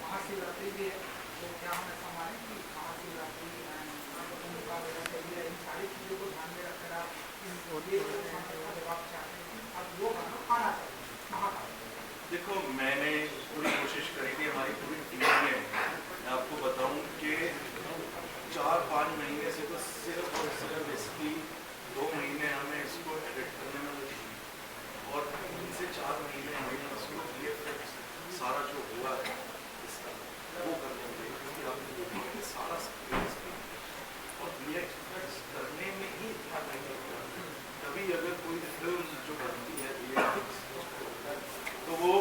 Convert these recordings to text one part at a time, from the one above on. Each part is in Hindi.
महाशिवरात्रि भी है, तो क्या हम ऐसा माने कि महाशिवरात्रि का वजह इन सारी चीज़ों को ध्यान में रखकर आप ये जवाब चाहते हैं अब वो गाना आना चाहिए महाकाल। देखो, मैंने पूरी कोशिश करी थी, हमारी पूरी टीम ने, मैं आपको बताऊं कि 4-5 महीने से तो सिर्फ और सिर्फ इसकी 2 महीने हमें इसको एडिट करने में लगे और 3 से 4 महीने हमें इसको VFX सारा जो हुआ है इसका वो करने में लगे, क्योंकि आपने देखा सारा स्क्रीन और VFX करने में ही इतना टाइम लगता है। तभी अगर कोई फिल्म जो बनती है VFX तो वो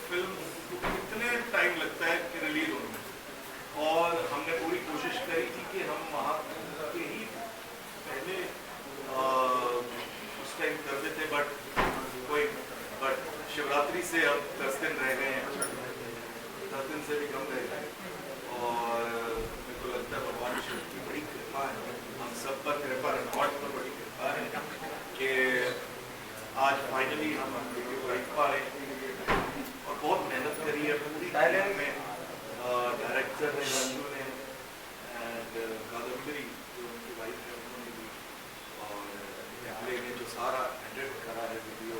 फिल्म कितने टाइम लगता है कि रिलीज होने में, और हमने पूरी कोशिश करी थी कि हम वहाँ के ही पहले उस टाइम करते थे, बट शिवरात्रि से अब 10 दिन रह गए हैं, 10 दिन से भी कम रह गए, और मेरे को लगता है भगवान शिव की बड़ी कृपा है, हम सब पर कृपा, रिकॉर्ड पर बड़ी कृपा है कि आज फाइनली हम वीडियो देख पा रहे हैं। और बहुत मेहनत करी है पूरी टीम में, डायरेक्टर ने, रंजू ने, एंड कादम्बरी जो उनकी वाइफ है उन्होंने भी, और एमले ने जो सारा एडिट करा है video,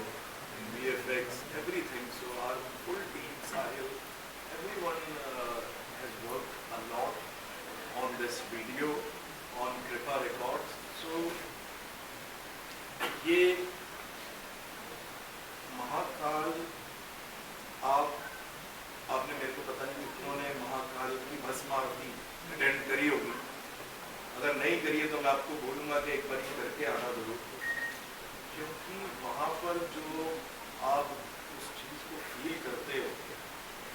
VFX, everything. So our full team, Sahil, everyone has worked a lot on this video on Kripa records. So ये महाकाल, आपने मेरे को पता नहीं उन्होंने महाकाल की भस्म आरती अटेंड करी होगी, अगर नहीं करी है तो मैं आपको बोलूँगा कि एक बार करके आना जरूर, क्योंकि वहाँ पर जो आप उस चीज़ को फील करते हो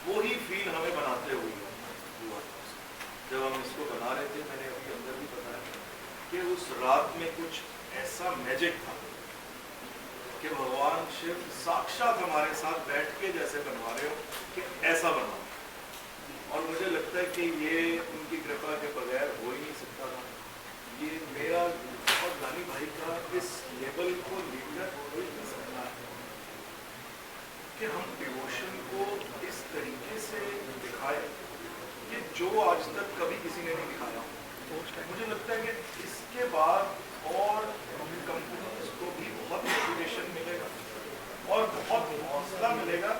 वो ही फील हमें बनाते हुए हुआ। जब हम इसको बना रहे थे, मैंने अभी अंदर भी बताया कि उस रात में कुछ ऐसा मैजिक था कि भगवान शिव साक्षात हमारे साथ बैठ के जैसे बनवा रहे हो कि ऐसा बनाओ, और मुझे लगता है कि ये उनकी कृपा के बगैर हो ही नहीं सकता था। ये मेरा और गानी भाई का इस लेवल को लेकर हो ही नहीं सकता है कि हम डिवोशन को इस तरीके से दिखाए कि जो आज तक कभी किसी ने नहीं दिखाया। मुझे लगता है कि इसके बाद और कंपनीज को भी बहुत मोटिवेशन मिलेगा और बहुत हौसला मिलेगा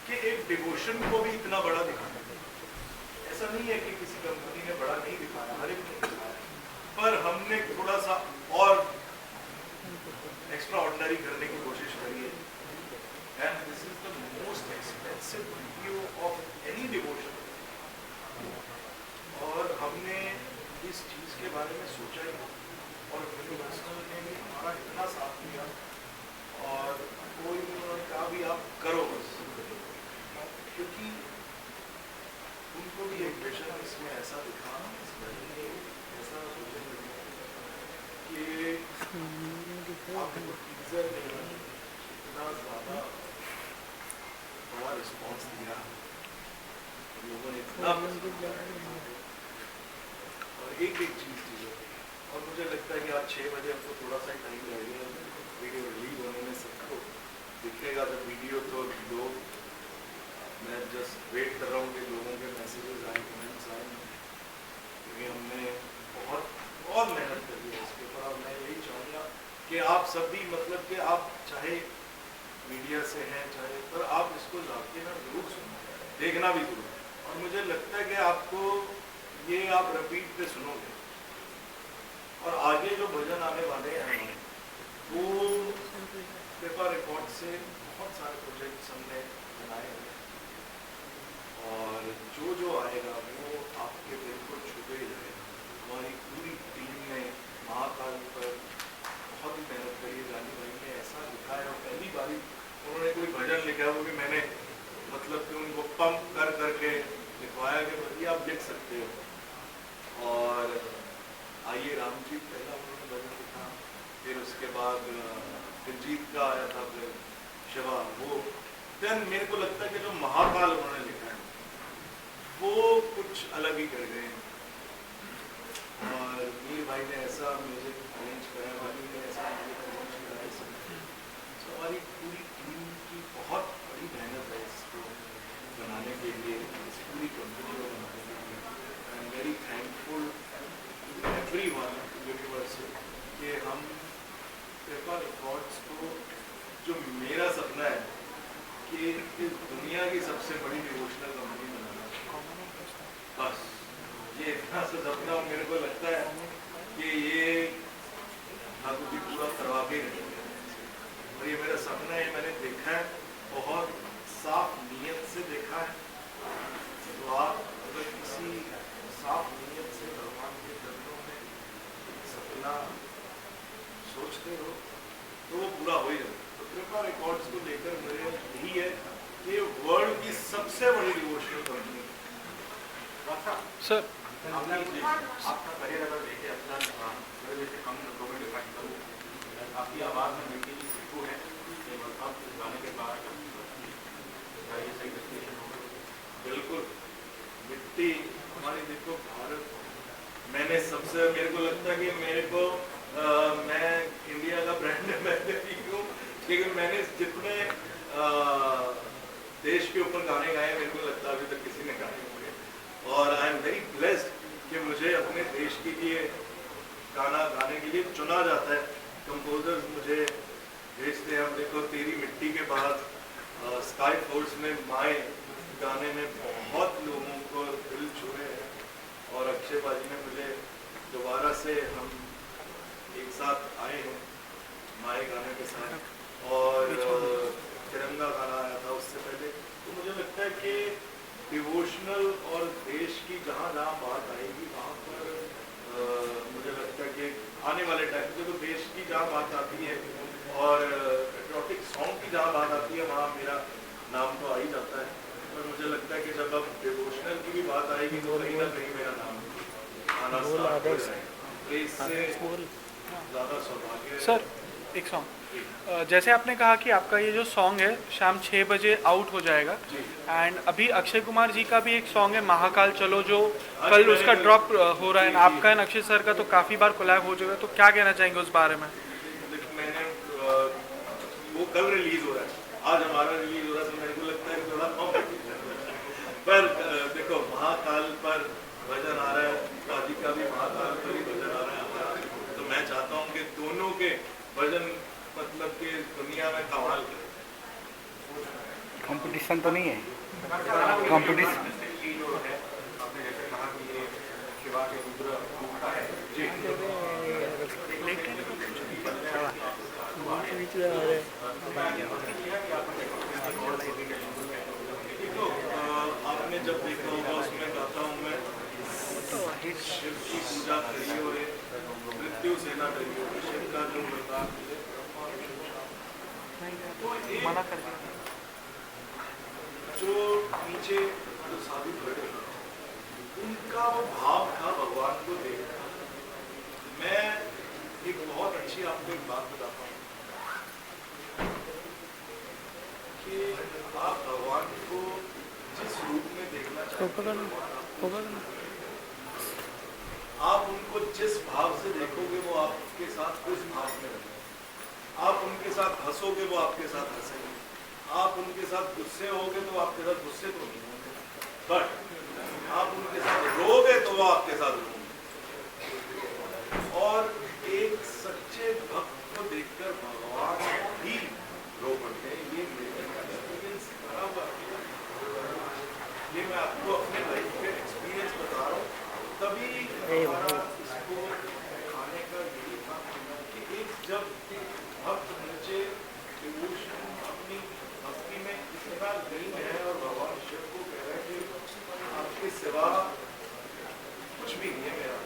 कि एक डिवोशन को भी इतना बड़ा दिखाना। ऐसा नहीं है कि किसी कंपनी ने बड़ा नहीं दिखाया, हर एक ने दिखाया, पर हमने थोड़ा सा और एक्स्ट्रा ऑर्डिनरी करने की कोशिश करी है। And this is the most expensive video of any devotion, और हमने इस चीज के बारे में सोचा ही, और यूनिवर्सल ने भी हमारा इतना साथ दिया, और कोई उन्होंने कहा भी आप करो बस, क्योंकि उनको भी एक विजन इसमें ऐसा दिखा, ऐसा सोचेंगे कि आपको टीजर ने इतना ज़्यादा बड़ा रिस्पॉन्स दिया, लोगों ने इतना, और एक चीज़ थी, और मुझे लगता है कि आज 6 बजे हमको थोड़ा सा टाइम लगेगा वीडियो रिलीज होने में, सबको दिखेगा जब वीडियो, तो लोग, मैं जस्ट वेट कर रहा हूँ कि लोगों के मैसेजेस आए, कमेंट्स आए, क्योंकि हमने बहुत मेहनत करी है इसके ऊपर। और मैं यही चाहूँगा कि आप सभी, मतलब कि आप चाहे मीडिया से हैं चाहे, पर आप इसको जाके ना जरूर सुनो, देखना भी जरूर, और मुझे लगता है कि आपको ये आप रिपीट पे सुनोगे, और आगे जो भजन आने वाले हैं वो कृपा रिकॉर्ड से बहुत सारे प्रोजेक्ट्स हमने बनाए हैं, और जो आएगा वो आपके दिल को छुपे जाएगा। हमारी पूरी टीम ने महाकाल पर बहुत ही मेहनत करी है, गानी भाई ने ऐसा लिखा है, और पहली बारी उन्होंने कोई भजन लिखा है, वो भी मैंने मतलब कि उनको पंप कर करके लिखवाया कि भैया आप लिख सकते हो। और आइए रामजीत पहला उन्होंने भजन लिखा, फिर उसके बाद दिलजीत का आया था, फिर शिवा, वो देन मेरे को लगता है कि जो महाकाल उन्होंने लिखा है वो कुछ अलग ही कर गए हैं। और मीर भाई ने ऐसा म्यूजिक अरेंज कराया, वाली ने ऐसा म्यूजिक अरेंज कराया, कृपा रिकॉर्ड्स को जो मेरा सपना है कि इस दुनिया की सबसे बड़ी डिवोशनल कंपनी बनाना, बस ये इतना सा सपना मेरे को लगता है कि ये ठाकुर जी पूरा करवा के रहेंगे। और ये मेरा सपना है, मैंने देखा है, बहुत साफ नीयत से देखा है। तो आप अगर किसी साफ नीयत से भगवान के चरणों में सपना सोचते हो तो वो पूरा हो ही जाता है। तो कृपा रिकॉर्ड्स को लेकर मेरे यही है कि वर्ल्ड की सबसे बड़ी डिवोशनल कंपनी। सर आपका करियर अगर देखे अपना मेरे जैसे कम लोगों में डिफाइन करूँ, आपकी आवाज़ में मिट्टी की खुशबू है, अब इस गाने के बाद क्या ये सही डेस्टिनेशन होगा? बिल्कुल, मिट्टी हमारी, देखो भारत, मैंने सबसे, मेरे को लगता है कि मेरे को मैं इंडिया का ब्रांड एम्बेसडर हूँ, क्योंकि मैंने जितने देश के ऊपर गाने गाए मेरे को लगता है अभी तक किसी ने गाए होंगे। और आई एम वेरी ब्लेस्ड कि मुझे अपने देश के लिए गाना गाने के लिए चुना जाता है। कंपोजर्स मुझे भेजते हैं। अब देखो तेरी मिट्टी के बाद स्काई फोर्स में माए गाने में बहुत लोगों को दिल छुए हैं, और अक्षय बाजी ने मुझे दोबारा से हम एक साथ आए हैं माए गाने के साथ, और तिरंगा गाना आया था उससे पहले। तो मुझे लगता है कि डिवोशनल और देश की जहाँ जहाँ बात आएगी वहाँ पर मुझे लगता है कि आने वाले टाइम में तो देश की जहाँ बात आती है और पेट्रियोटिक सॉन्ग की जहाँ बात आती है वहाँ मेरा नाम तो आ ही जाता है। पर मुझे लगता है कि जब अब डिवोशनल की भी बात आएगी तो कहीं ना कहीं मेरा नाम आना स्टार्ट हो जाएगा। तो इससे ज़्यादा सौभाग्य है। सर एक सॉन्ग, जैसे आपने कहा कि आपका ये जो सॉन्ग है शाम 6 बजे आउट हो जाएगा, एंड अभी अक्षय कुमार जी का भी एक सॉन्ग है महाकाल चलो जो कल उसका ड्रॉप हो रहा है, आपका एंड अक्षय सर का तो काफ़ी बार कोलैब हो चुका है, तो क्या कहना चाहेंगे उस बारे में? मैंने वो कल रिलीज हो रहा है, आज हमारा रिलीज हो रहा है, तो मेरे को लगता है थोड़ा कम पर देखो महाकाल पर भजन आ रहा है, बाजी का भी महाकाल पर ही भजन आ रहा है हमारा। तो मैं चाहता हूँ कि दोनों के भजन मतलब कि दुनिया में कमाल करें। कंपटीशन तो नहीं है, कंपटीशन की जो है आपने जैसे कहा कि ये शिवा के रुद्र रूप का है जी, तो आपने जब देखा होगा उसमें गाता हूँ मैं, शिव की पूजा करियो रे मृत्यु सेना करियो, शिव का जो प्रताप है तो मना कर दिया। जो नीचे जो साधु खड़े उनका वो भाव था भगवान को देखना। मैं एक बहुत अच्छी आपको एक बात बताता हूँ कि आप भगवान को जिस रूप में देखना चाहते हैं, आप उनको जिस भाव से देखोगे वो आपके साथ उस भाव में रहेंगे। आप उनके साथ हंसोगे वो आपके साथ हंसेंगे, आप उनके साथ गुस्से होगे तो आपके साथ गुस्से तो नहीं होंगे, बट आप उनके साथ रोगे तो वो आपके साथ रोगे। और एक सच्चे भक्त को देखकर भगवान भी रो पड़ते हैं। ये मेरे एक्सपीरियंस बड़ा हुआ, ये मैं आपको अपने लाइफ के एक्सपीरियंस बता रहा हूँ। तभी हमारा इसको खाने का यही था कि एक जब भक्त नीचे डिवोशन अपनी भक्ति में इतना लीन है और भगवान शिव को कह रहे हैं कि आपके सिवा कुछ भी नहीं है मेरा,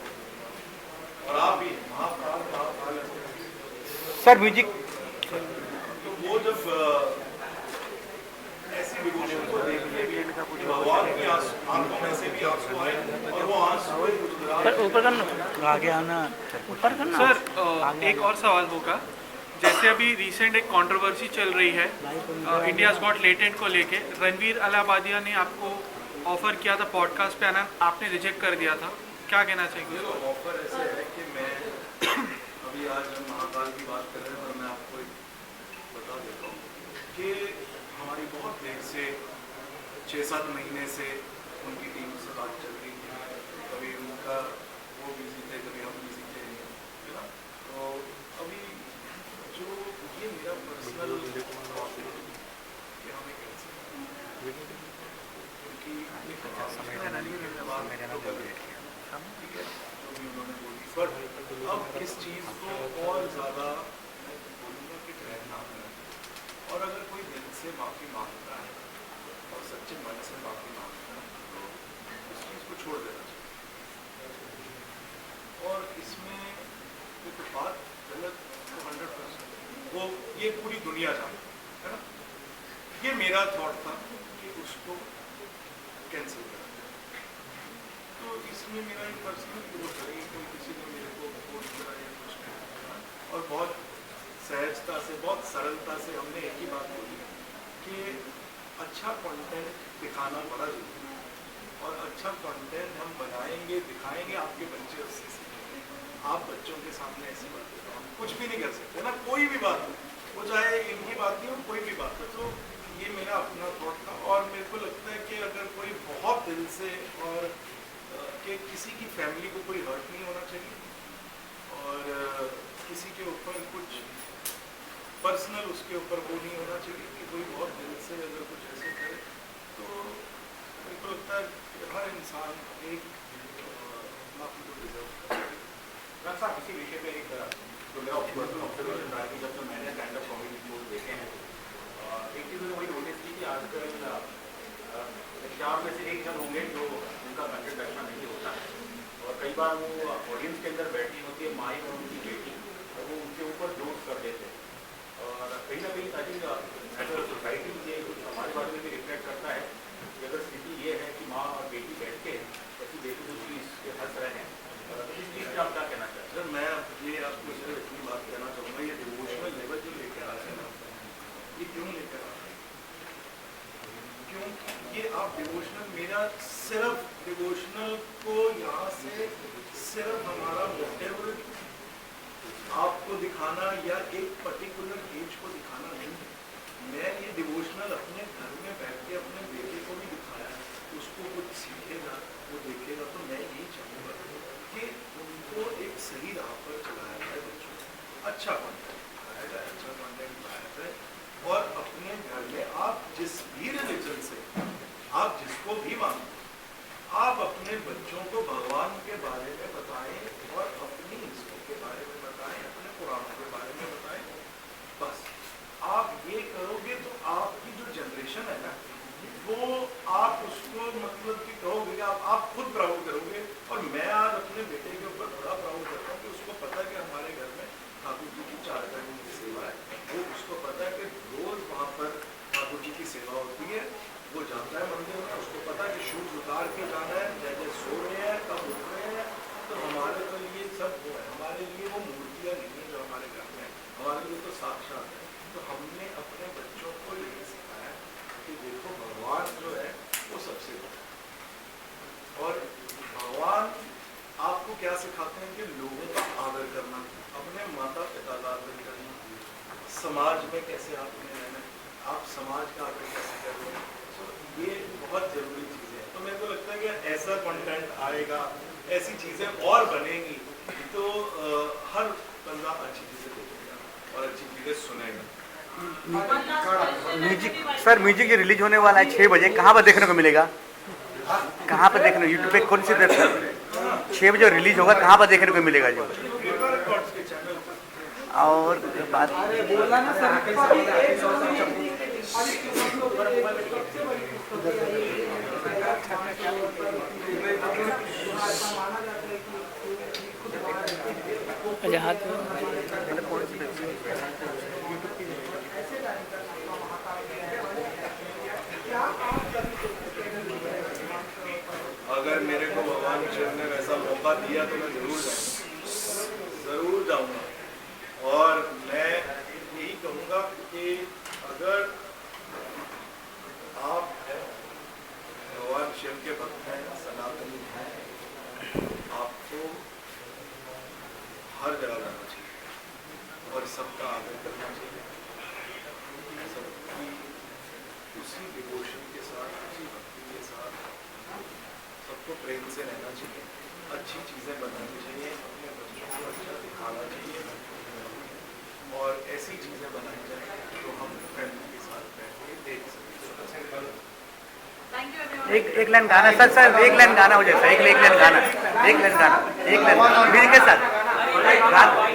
और आप भी महाकाल महाकाल सर म्यूजिक। तो वो जब ऐसी डिवोशन को देखने भी भगवान की आंखों में से भी आंसू आए और वो आंसू ऊपर करना, आगे आना, ऊपर करना। सर एक और सवाल होगा, जैसे अभी रिसेंट एक कंट्रोवर्सी चल रही है इंडियाज गॉट लेटेंट को लेके, रणवीर अलाहाबादिया ने आपको ऑफर किया था पॉडकास्ट पे आना, आपने रिजेक्ट कर दिया था, क्या कहना चाहिए? ऑफर ऐसे है कि मैं अभी आज हम महाकाल की बात कर रहे हैं, पर मैं आपको एक बता देता हूँ कि हमारी बहुत देर से 6-7 महीने से उनकी टीम से बात चल रही थी। कभी उनका वो बिजी थे, कभी हम बिजी थे, है ना। तो अभी जो इस चीज़ को और ज़्यादा मैं बोलूँगा कि रहना है। और अगर कोई दिल से माफ़ी मांगता है और सच्चे मन से माफ़ी मांगता है तो इस चीज़ को छोड़ देना चाहिए। और इसमें देखो बात गलत तो 100% वो ये पूरी दुनिया जानती है ना। ये मेरा थॉट था कि उसको कैंसिल कर दिया। तो इसमें मेरा एक पर्सनल ग्रोथ है, कोई किसी ने मेरे को फोन करा या कुछ नहीं, और बहुत सहजता से बहुत सरलता से हमने एक ही बात बोली कि अच्छा कंटेंट दिखाना बड़ा जरूरी है और अच्छा कंटेंट हम बनाएंगे दिखाएंगे, आपके बच्चे उससे सीखेंगे। आप बच्चों के सामने ऐसी बातें तो हम कुछ भी नहीं कर सकते ना, कोई भी बात हो, वो चाहे इनकी बात नहीं हो, कोई भी बात हो। तो ये मेरा अपना थॉट था और मेरे को लगता है कि अगर कोई बहुत दिल से और कि किसी की फैमिली को कोई हर्ट नहीं होना चाहिए और किसी के ऊपर कुछ पर्सनल उसके ऊपर वो नहीं होना चाहिए कि कोई बहुत दिल से अगर कुछ ऐसे करे, तो मेरे को लगता है कि हर इंसान एक माफी को डिजर्व करता है। डॉक्टर साहब इसी विषय पे एक जो मेरा ऑब्जर्वेशन रहा है कि जब मैंने स्टैंड अप कॉमेडी शोज देखे हैं एक चीज़ मैंने वही नोटिस की कि आजकल 4 में से 1 जन होंगे जो उनका कंटेंट अच्छा नहीं होता है और कई बार वो ऑडियंस के अंदर बैठी होती है माई और उनकी बेटी और वो उनके ऊपर जोश कर देते हैं और कहीं ना कहीं I think as a society ये कुछ हमारे बारे में भी रिफ्लेक्ट करता है कि अगर स्थिति ये है कि माँ और बेटी बैठ के ऐसी बेटी दूसरी इसके हंस रहे हैं, इस चीज़ से आप क्या कहना चाहते हैं? सर मैं ये आपको सिर्फ इतनी बात कहना चाहूँगा, ये डिवोशनल लेवल जो लेकर आ रहे हैं ना, ये क्यों लेकर आ रहे हैं? क्योंकि ये आप डिवोशनल, मेरा सिर्फ डिवोशनल को यहाँ से सिर्फ हमारा मोटिव आपको दिखाना या एक पर्टिकुलर एज को दिखाना नहीं है। मैं ये डिवोशनल अपने घर में बैठ के अपने बेटे को भी दिखाया, उसको कुछ सीखेगा, वो देखेगा, तो मैं यही चाहूँगा कि उनको एक सही राह पर चलाया जाए, बच्चों को अच्छा कंटेंट दिखाया जाए, अच्छा कंटेंट दिखाया जाए और अपने घर में आप जिस भी रिलीजन से आप जिसको भी मानो, आप अपने बच्चों को भगवान के बारे में बताएं और अपनी हिस्सों के बारे में बताएं, अपने पुराणों के बारे में बताएं। बस आप ये करोगे तो आपकी जो जनरेशन है ना, वो आप उसको मतलब कि कहोगे कि आप खुद प्राउड करोगे। और मैं आज अपने बेटे के ऊपर बड़ा प्राउड करता हूँ कि उसको पता है कि हमारे घर में ठाकुर जी की 4 टाइम की सेवा है, वो उसको पता है कि रोज वहाँ पर ठाकुर जी की सेवा होती है, वो जाता है मंदिर में, उसको पता है कि शूज उतार के जाना है, जैसे सो रहे हैं कब उठ रहे हैं। तो हमारे तो लिए सब वो है, हमारे लिए वो मूर्तियाँ नहीं है जो हमारे घर में, हमारे लिए तो साक्षात है। तो हमने अपने बच्चों को यही सिखाया कि देखो भगवान जो है वो सबसे बड़ा है और भगवान आपको क्या सिखाते हैं कि लोगों का आदर करना, अपने माता पिता का आदर करना, समाज में कैसे आपने रहना, आप समाज का आदर कैसे कर रहे हैं। तो ये बहुत जरूरी चीज़ें हैं। तो मेरे को लगता है कि ऐसा कंटेंट आएगा, ऐसी चीज़ें और बनेंगी तो हर बंदा अच्छी चीज़ें देखेगा और अच्छी चीज़ें सुनेगा। म्यूजिक सर, म्यूजिक ये रिलीज होने वाला है 6 बजे, कहाँ पर देखने को मिलेगा? कहाँ पर देखने, यूट्यूब पे कौन सी वेबसाइट? 6 बजे रिलीज होगा, कहाँ पर देखने को मिलेगा जो? और बात अगर मेरे को भगवान ईश्वर ने वैसा मौका दिया तो मैं जरूर जाऊंगा और मैं यही कहूँगा कि अगर आप भगवान शिव के भक्त हैं, सनातनी हैं, आपको हर जगह जाना चाहिए और सबका आदर करना चाहिए, सबकी उसी डिवोशन के साथ, उसी भक्ति के साथ सबको प्रेम से रहना चाहिए, अच्छी चीज़ें बनानी चाहिए, अपने बच्चों को अच्छा दिखाना चाहिए और ऐसी चीज़ें बनाई जाए तो हम फैमिली के साथ बैठ के देख सकें। एक लाइन गाना सर, एक लाइन गाना हो जाए सर, एक लाइन गाना, एक लाइन गाना, एक लाइन म्यूजिक के साथ। रात